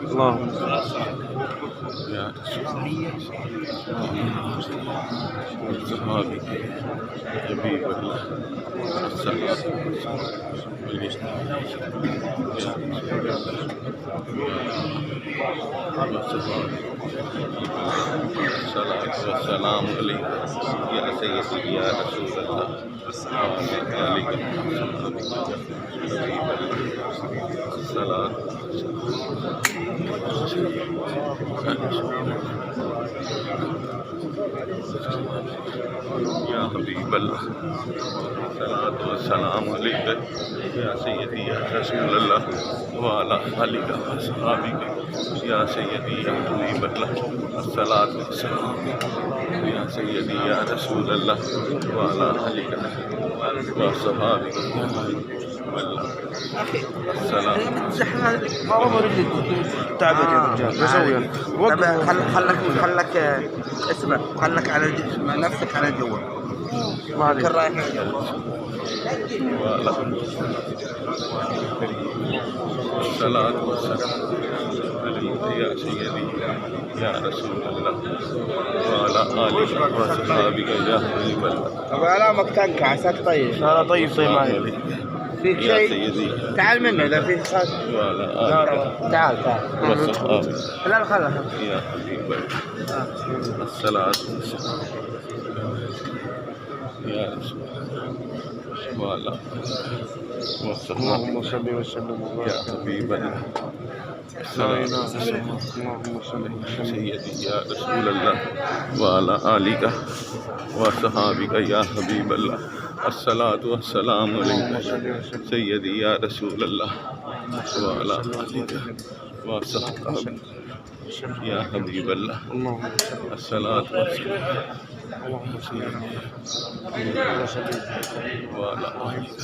اللهم يا صحابي حبيب الله الصلاة والسلام عليك يا سيدي يا رسول الله وعليك الصلاة يا حبيب الله الصلاة والسلام عليك يا سيدي يا رسول الله وعلى آلك وأصحابك يا سيدي يا حبيب الله الصلاة والسلام يا سيدي يا رسول الله وعلى آلك وأصحابك يا حبيب الله السلام. والله رجلي تعبت يا رجال بسوي انا طب خلك اسمع، خلك على نفسك على جوا ما كل ادري رايح الصلاة والسلام عليك يا سيدي يا رسول الله وعلى آلك وأصحابك يا حبيب الله ابو علامك تنكع عساك طيب. انا طيب معي فيك يا شيء سيدي تعال منه اذا فيك صوت. وعلى لا آلك لا تعال وأصحابك لا خلها يا حبيب الله الصلاة والسلام يا رسول الله وعلى وأصحابك اللهم صل وسلم يا وبارك حبيب الله لا اله الا الله اللهم صل وسلم سيدي يا رسول الله وعلى آلك وصحابك يا حبيب الله الصلاة والسلام عليك سيدي يا رسول الله وعلى آلك وصحابك يا حبيب الله اللهم الصلاة والسلام اللهم صل وعلى آلك